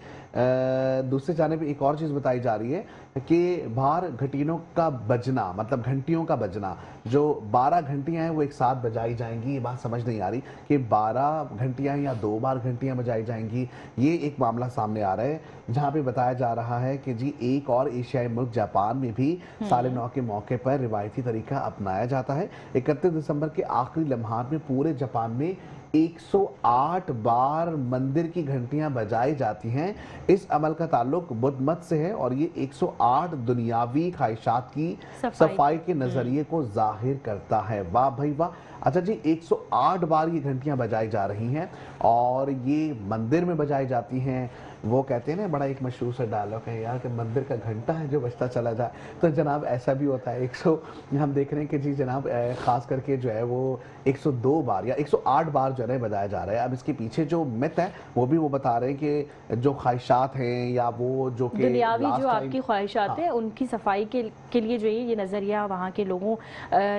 दूसरी जानिब एक और चीज़ बताई जा रही है कि बाहर घंटियों का बजना, मतलब घंटियों का बजना, जो 12 घंटियां हैं वो एक साथ बजाई जाएंगी। ये बात समझ नहीं आ रही कि 12 घंटियां या 2 बार घंटियां बजाई जाएंगी। ये एक मामला सामने आ रहा है जहां पे बताया जा रहा है कि जी एक और एशियाई मुल्क जापान में भी साल नौ के मौके पर रिवायती तरीका अपनाया जाता है। 31 दिसंबर के आखिरी लम्हात में पूरे जापान में 108 बार मंदिर की घंटियां बजाई जाती हैं। इस अमल का ताल्लुक बुद्ध मत से है और ये 108 दुनियावी ख्वाहिशात की सफाई के नजरिए को जाहिर करता है। वाह भाई वाह। अच्छा जी, 108 बार ये घंटियां बजाई जा रही हैं और ये मंदिर में बजाई जाती हैं। वो कहते हैं ना, बड़ा एक मशहूर सा डायलॉग है यार कि मंदिर का घंटा है जो बजता चला जाए। तो जनाब ऐसा भी होता है। 100 हम देख रहे हैं कि जी जनाब खास करके जो है वो 102 बार या 108 बार जो है बजाया जा रहा है। अब इसके पीछे जो मिथ है वो भी वो बता रहे हैं कि जो ख्वाहिशात हैं या वो जो कि दुनियावी जो आपकी ख्वाहिशात हैं उनकी सफाई के लिए जो ये नज़रिया वहाँ के लोगों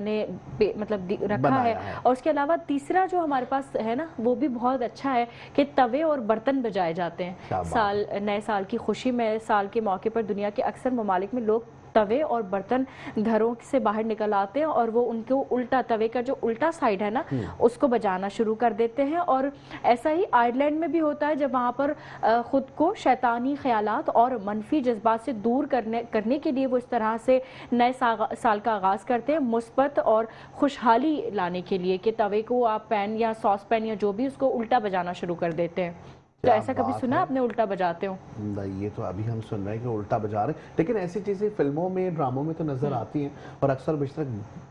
ने मतलब रखा है। और उसके अलावा तीसरा जो हमारे पास है ना वो भी बहुत अच्छा है कि तवे और बर्तन बजाए जाते हैं। नए साल की खुशी में, साल के मौके पर दुनिया के अक्सर ममालिक में लोग तवे और बर्तन घरों से बाहर निकल आते हैं और वो उनको उल्टा, तवे का जो उल्टा साइड है ना उसको बजाना शुरू कर देते हैं। और ऐसा ही आयरलैंड में भी होता है जब वहाँ पर खुद को शैतानी ख्यालात और मनफी जज्बात से दूर करने के लिए वो इस तरह से नए साल का आगाज़ करते हैं मुस्बत और खुशहाली लाने के लिए कि तवे को आप पैन या सॉस पैन या जो भी उसको उल्टा बजाना शुरू कर देते हैं। तो ऐसा कभी सुना आपने उल्टा बजाते हो? नहीं, ये तो अभी हम सुन रहे हैं कि उल्टा बजा रहे हैं, लेकिन ऐसी चीजें फिल्मों में, ड्रामों में तो नजर आती हैं और अक्सर बेशतर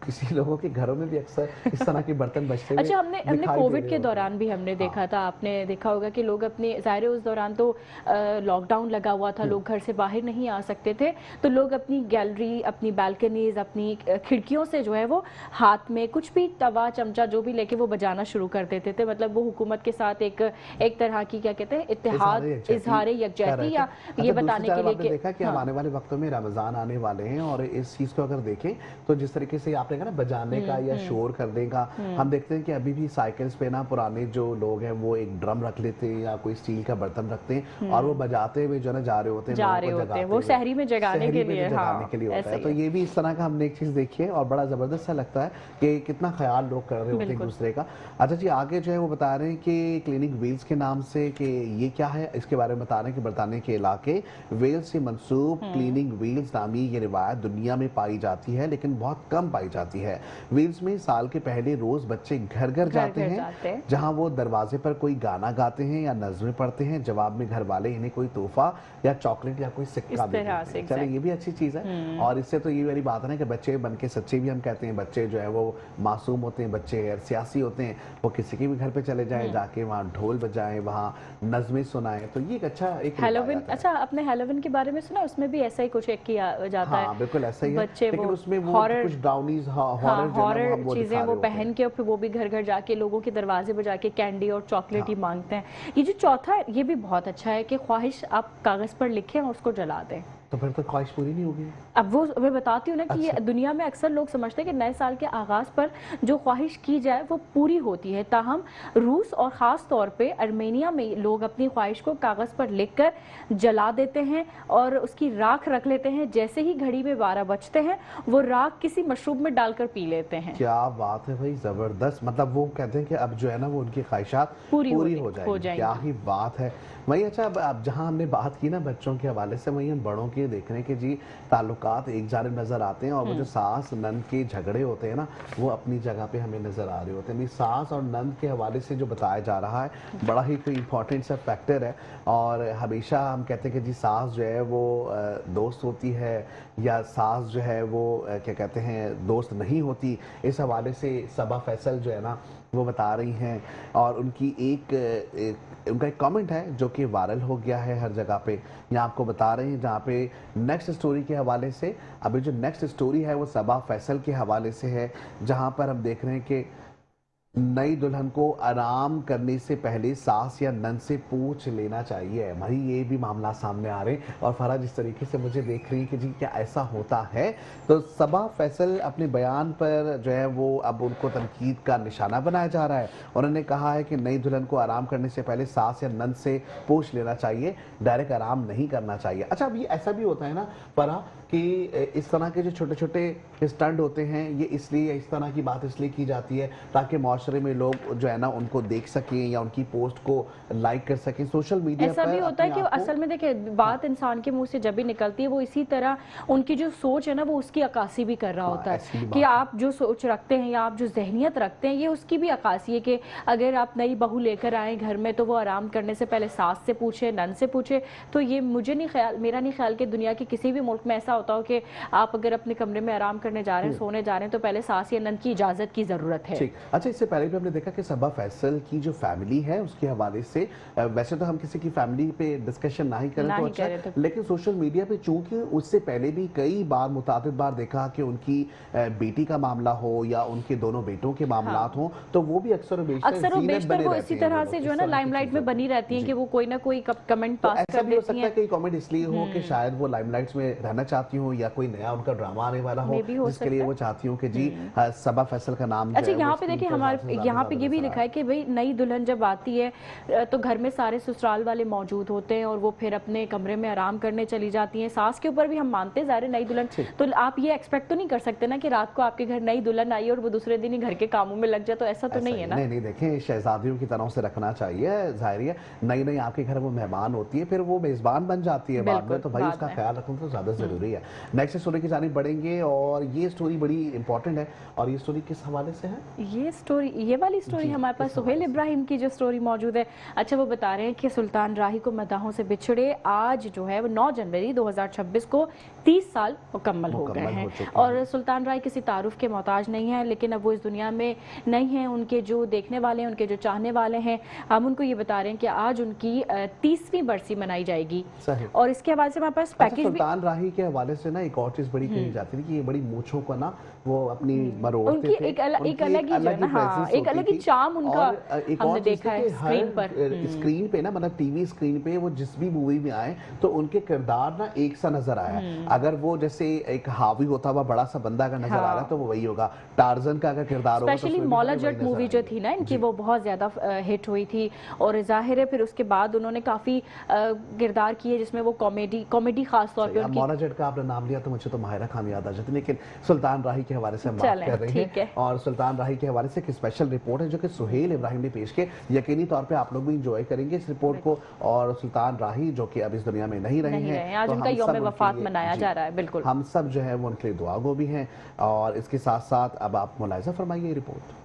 किसी लोगों के घरों में भी अक्सर इस तरह के बर्तन बजते हुए अच्छा, हमने कोविड के दौरान भी हमने देखा था, आपने देखा होगा कि लोग अपने, ज़ाहिर उस दौरान तो लॉकडाउन लगा हुआ था, लोग घर से बाहर नहीं आ सकते थे, तो लोग अपनी गैलरी, अपनी बालकनीज, अपनी खिड़कियों से जो है वो हाथ में कुछ भी तवा चमचा जो भी लेके वो बजाना शुरू कर देते थे। मतलब वो हुकूमत के साथ एक तरह की क्या कहते हैं इत्तेहाद, इजहार यकजहती या ये बताने के लिए कि देखा कि आने वाले वक्तों में रमजान आने वाले हैं और इस चीज को अगर देखें तो जिस तरीके से आपने कहा ना बजाने का या शोर करने का, हम देखते हैं कि अभी भी साइकिल्स पे ना पुराने जो लोग हैं वो एक ड्रम रख लेते हैं या कोई स्टील का बर्तन रखते हैं और वो बजाते हुए जो ना जा रहे होते हैं, वो सहरी में जगाने के लिए होता है। तो ये भी इस तरह का हमने एक चीज देखी है और बड़ा जबरदस्त सा लगता है कि कितना ख्याल लोग कर रहे होते हैं एक दूसरे का। अच्छा जी, आगे जो है वो बता रहे हैं कि क्लिनिक व्हील्स के नाम से, कि ये क्या है इसके बारे में बता रहे हैं कि बरतानिया के इलाके वेल्स से मंसूब क्लीनिंग व्हील्स नामी ये रिवायत दुनिया में पाई जाती है लेकिन बहुत कम पाई जाती है। वेल्स में साल के पहले रोज बच्चे घर घर जाते हैं जहां वो दरवाजे पर कोई गाना गाते हैं या नज़्में पढ़ते हैं, जवाब में घर वाले इन्हें कोई तोहफा या चॉकलेट या कोई सिक्का देते हैं। चले ये भी अच्छी चीज है और इससे तो ये वाली बात है ना कि बच्चे बन के सच्चे भी हम कहते हैं, बच्चे जो है वो मासूम होते हैं, बच्चे सियासी होते हैं, वो किसी के भी घर पे चले जाए, जाके वहाँ ढोल बजाएं, वहाँ नज़्में सुनाएं, तो ये एक अच्छा एक हेलोविन। अच्छा, आपने हेलोविन के बारे में सुना? उसमें भी ऐसा ही कुछ एक किया जाता है। बिल्कुल ऐसा ही है, बच्चे लेकिन उसमें वो हॉरर कुछ ब्राउनीज, हॉरर चीजें वो पहन के और फिर वो भी घर घर जाके लोगों के दरवाजे पर जाके कैंडी और चॉकलेट ही मांगते हैं। ये जो चौथा है ये भी बहुत अच्छा है कि ख्वाहिश आप कागज पर लिखें और उसको जला दें, तो फिर तो ख्वाहिश पूरी नहीं होगी। अब वो मैं बताती हूँ ना कि ये दुनिया में अक्सर लोग समझते हैं कि नए साल के आगाज़ पर जो ख्वाहिश की जाए वो पूरी होती है, ताहम रूस और ख़ास तौर पे अर्मेनिया में लोग अपनी ख्वाहिश को कागज़ पर लिखकर जला देते हैं और उसकी राख रख लेते हैं। जैसे ही घड़ी में 12 बजते हैं वो राख किसी मशरूब में डालकर पी लेते हैं। क्या बात है भाई, ज़बरदस्त। मतलब वो कहते हैं कि अब जो है ना वो उनकी ख्वाहिशात पूरी हो जाएंगी। क्या ही बात है वही। अच्छा, अब जहाँ हमने बात की ना बच्चों के हवाले से, वही हम बड़ों के देख रहे हैं कि जी ताल्लुकात एक जानिब नज़र आते हैं और वो जो सास नंद के झगड़े होते हैं ना वो अपनी जगह पे हमें नज़र आ रहे होते हैं। सास और नंद के हवाले से जो बताया जा रहा है बड़ा ही कोई इंपॉर्टेंट सा फैक्टर है और हमेशा हम कहते हैं कि जी सास जो है वो दोस्त होती है या सास जो है वो क्या कहते हैं दोस्त नहीं होती। इस हवाले से सबा फैसल जो है ना वो बता रही हैं। और उनकी उनका एक कमेंट है जो कि वायरल हो गया है हर जगह पे। यहाँ आपको बता रहे हैं जहाँ पे नेक्स्ट स्टोरी के हवाले से, अभी जो नेक्स्ट स्टोरी है वो सबा फैसल के हवाले से है, जहाँ पर हम देख रहे हैं कि नई दुल्हन को आराम करने से पहले सास या नंद से पूछ लेना चाहिए। भाई ये भी मामला सामने आ रहे हैं। और फरा जिस तरीके से मुझे देख रही है कि जी क्या ऐसा होता है, तो सबा फैसल अपने बयान पर जो है वो अब उनको तनकीद का निशाना बनाया जा रहा है। उन्होंने कहा है कि नई दुल्हन को आराम करने से पहले सास या नंद से पूछ लेना चाहिए, डायरेक्ट आराम नहीं करना चाहिए। अच्छा, अब ये ऐसा भी होता है ना फरा कि इस तरह के जो छोटे छोटे स्टंट होते हैं ये इसलिए, इस तरह की बात इसलिए की जाती है ताकि माशरे में लोग जो है ना उनको देख सकें या उनकी पोस्ट को लाइक कर सकें सोशल मीडिया पर। ऐसा भी होता है कि असल में देखिए बात इंसान के मुंह से जब भी निकलती है वो इसी तरह उनकी जो सोच है ना वो उसकी अक्कासी भी कर रहा होता है कि आप जो सोच रखते हैं या आप जो जहनियत रखते हैं ये उसकी भी अक्कासी है कि अगर आप नई बहू लेकर आए घर में तो वो आराम करने से पहले सास से पूछे, नंद से पूछे। तो ये मेरा नहीं ख्याल कि दुनिया के किसी भी मुल्क में ऐसा होता हो कि आप अगर अपने कमरे में आराम करने जा रहे हैं, सोने जा रहे हैं, तो पहले सास या नंद की इजाजत की जरूरत है। अच्छा, इससे पहले भी हमने देखा कि सबा फैसल की जो फैमिली है उसके हवाले से, वैसे तो हम किसी की फैमिली पे डिस्कशन ना ही करें तो अच्छा, लेकिन सोशल मीडिया पे चूंकि उससे पहले भी कई बार मुताबिद बार देखा कि उनकी बेटी का मामला हो या उनके दोनों बेटों के मामला हो, तो वो भी अक्सर वो इसी तरह से जो है ना लाइमलाइट में बनी रहती हैं कि वो कोई ना कोई कमेंट पास कर देती हैं। हो सकता है कि कमेंट इसलिए हो कि शायद वो लाइमलाइट में रहना चाहती हो या कोई नया उनका ड्रामा आने वाला हो जिसके लिए वो चाहती हूँ कि जी सबा फैसल का नाम। अच्छा, यहाँ पे देखिए हमारे यहाँ पे ये भी लिखा है कि भाई नई दुल्हन जब आती है तो घर में सारे ससुराल वाले मौजूद होते हैं और वो फिर अपने कमरे में आराम करने चली जाती हैं। सास के ऊपर भी हम मानते हैं ज़ाहिर नई दुल्हन, तो आप ये एक्सपेक्ट तो नहीं कर सकते ना कि रात को आपके घर नई दुल्हन आई और वो दूसरे दिन ही घर के कामों में लग जाए, तो ऐसा तो नहीं है ना। नहीं, देखें शहजादियों की तरह से रखना चाहिए। जाहिर है नई आपके घर वो मेहमान होती है, फिर वो मेजबान बन जाती है बाद में, तो भाई उसका ख्याल रखना तो ज्यादा जरूरी है। नेक्स्ट स्टोरी की जानिब बढ़ेंगे और ये स्टोरी बड़ी इंपॉर्टेंट है। और ये स्टोरी किस हवाले से है? ये वाली स्टोरी हमारे पास सुहेल इब्राहिम की जो स्टोरी मौजूद है। अच्छा, वो बता रहे हैं कि सुल्तान राही को मदाहों से बिछड़े आज जो है वो 9 जनवरी 2026 को 30 साल मुकम्मल हो गए हैं। और सुल्तान राही किसी तारुफ के मोहताज नहीं है, लेकिन अब वो इस दुनिया में नहीं है। उनके जो देखने वाले हैं, उनके जो चाहने वाले हैं, हम उनको ये बता रहे हैं कि आज उनकी 30वीं बरसी मनाई जाएगी। और इसके हवाले से हमारे पास पैकेज सुल्तान राही के हवाले से ना एक और चीज बड़ी कही जाती थी कि ये बड़ी मूंछों को ना वो अपनी मरोड़ते उनकी थे। एक अलग ही अलग ही चार्म उनका हमने देखा है स्क्रीन पर। स्क्रीन पे ना, मतलब टीवी स्क्रीन पे वो जिस भी मूवी में आए तो उनके किरदार ना एक सा नजर आया। अगर वो जैसे एक हावी होता हुआ बड़ा सा बंदा का नजर आ रहा है तो वो वही होगा। टार्जन का अगर किरदार होगा, स्पेशली मौला जट मूवी जो थी ना इनकी, वो बहुत ज्यादा हिट हुई थी। और जाहिर है फिर उसके बाद उन्होंने काफी किरदार किए जिसमें वो कॉमेडी खास तौर पे। मौला जट का आपने नाम लिया तो मुझे तो माहिरा खान याद आ जाती, लेकिन सुल्तान राही के हवाले से हम बात कर रहे हैं। और सुल्तान राही के हवाले से एक स्पेशल रिपोर्ट है जो कि सुहेल इब्राहिम ने पेश की। यकीनी तौर पे आप लोग भी इंजॉय करेंगे इस रिपोर्ट को। और सुल्तान राही जो कि अब इस दुनिया में नहीं रहे हैं, आज उनका यौम वफात मनाया जा रहा है। बिल्कुल, हम सब जो है वो उनके लिए दुआगो भी हैं। और इसके साथ साथ अब आप मुलाहिजा फरमाइए रिपोर्ट।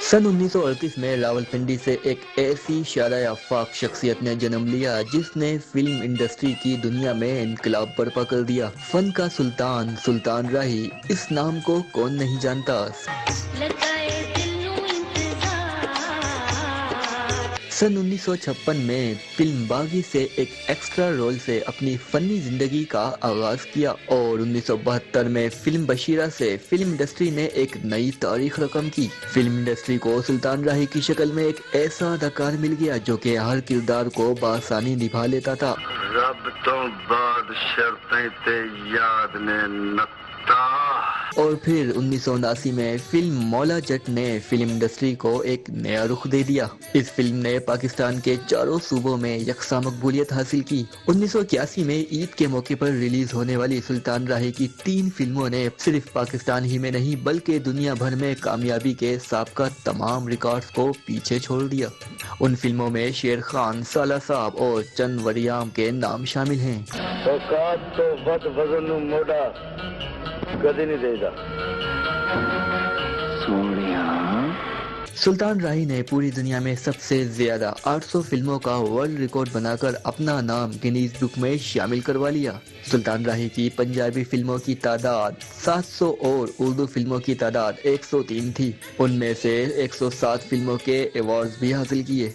सन 1938 में रावलपिंडी से एक ऐसी शादा आफाक शख्सियत ने जन्म लिया जिसने फिल्म इंडस्ट्री की दुनिया में इनकलाब बर्पा कर दिया। फन का सुल्तान, सुल्तान राही, इस नाम को कौन नहीं जानता। सन 1956 में फिल्म बागी से एक एक्स्ट्रा रोल से अपनी फनी जिंदगी का आगाज किया और 1972 में फिल्म बशीरा से फिल्म इंडस्ट्री ने एक नई तारीख रकम की। फिल्म इंडस्ट्री को सुल्तान राही की शक्ल में एक ऐसा अदाकार मिल गया जो कि हर किरदार को बासानी निभा लेता था। रब तो बाद शर्तें ते याद ने नक्ता। और फिर 1979 में फिल्म मौला जट ने फिल्म इंडस्ट्री को एक नया रुख दे दिया। इस फिल्म ने पाकिस्तान के चारों सूबों में यकसा मकबूलियत हासिल की। 1981 में ईद के मौके पर रिलीज होने वाली सुल्तान राही की 3 फिल्मों ने सिर्फ पाकिस्तान ही में नहीं बल्कि दुनिया भर में कामयाबी के साबका तमाम रिकॉर्ड्स को पीछे छोड़ दिया। उन फिल्मों में शेर खान, साला साहब और चंद वरियाम के नाम शामिल हैं। सुल्तान राही ने पूरी दुनिया में सबसे ज्यादा 800 फिल्मों का वर्ल्ड रिकॉर्ड बनाकर अपना नाम गिनीज बुक में शामिल करवा लिया। सुल्तान राही की पंजाबी फिल्मों की तादाद 700 और उर्दू फिल्मों की तादाद 103 थी। उनमें से 107 फिल्मों के अवार्ड्स भी हासिल किए।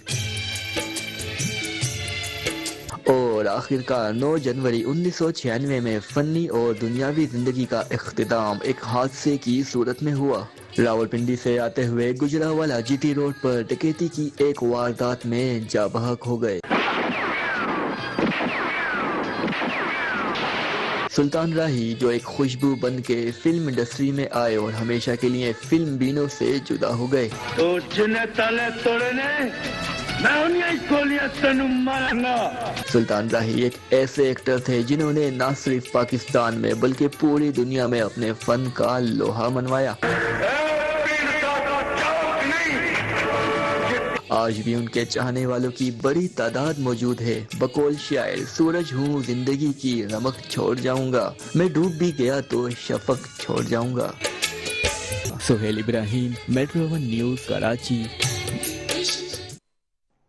और आखिरकार 9 जनवरी 1996 में फनी और दुनियावी जिंदगी का इख्तिताम एक हादसे की सूरत में हुआ। रावलपिंडी से आते हुए गुजरावाला जीटी रोड पर डकैती की एक वारदात में जाँ बहक हो गए। सुल्तान राही जो एक खुशबू बन के फिल्म इंडस्ट्री में आए और हमेशा के लिए फिल्म बीनों से जुदा हो गए। तो जिन्हें तले तोड़ने मैं उन्हें गोलियां तनु मारूंगा। सुल्तान राही एक ऐसे एक्टर थे जिन्होंने न सिर्फ पाकिस्तान में बल्कि पूरी दुनिया में अपने फन का लोहा मनवाया। आज भी उनके चाहने वालों की बड़ी तादाद मौजूद है। बकौल शायर सूरज हूँ जिंदगी की रमक छोड़ जाऊंगा, मैं डूब भी गया तो शफक छोड़ जाऊंगा। Sohail Ibrahim, metro one news, Karachi.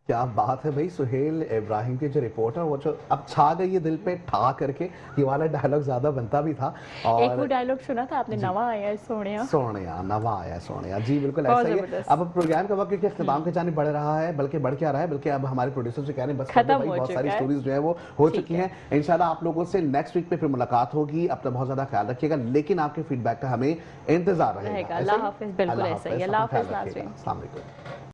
क्या बात है भाई, सुहेल इब्राहिम के जो रिपोर्टर वो जो अब छा गई है दिल पे ठा करके, ये वाला डायलॉग ज्यादा बनता भी था। और एक वो डायलॉग सुना था आपने, नवा आया है सोनिया, सोनिया नवा आया है सोनिया। जी बिल्कुल ऐसा ही है। अब प्रोग्राम का वक्त क्योंकि इख्तिताम के जाने बढ़ रहा है, बल्कि बढ़ क्या रहा है, बल्कि अब हमारे प्रोड्यूसर से कह रहे हैं बस खत्म भाई, हो बहुत सारी चुका है। स्टोरीज जो है वो हो चुकी हैं। इंशाल्लाह आप लोगों से नेक्स्ट वीक पे फिर मुलाकात होगी। अपना बहुत ज्यादा ख्याल रखिएगा, लेकिन आपके फीडबैक का हमें इंतजार रहेगा। अल्लाह हाफिज। बिल्कुल ऐसा ही, अल्लाह हाफिज नाज़रीन। अस्सलाम वालेकुम।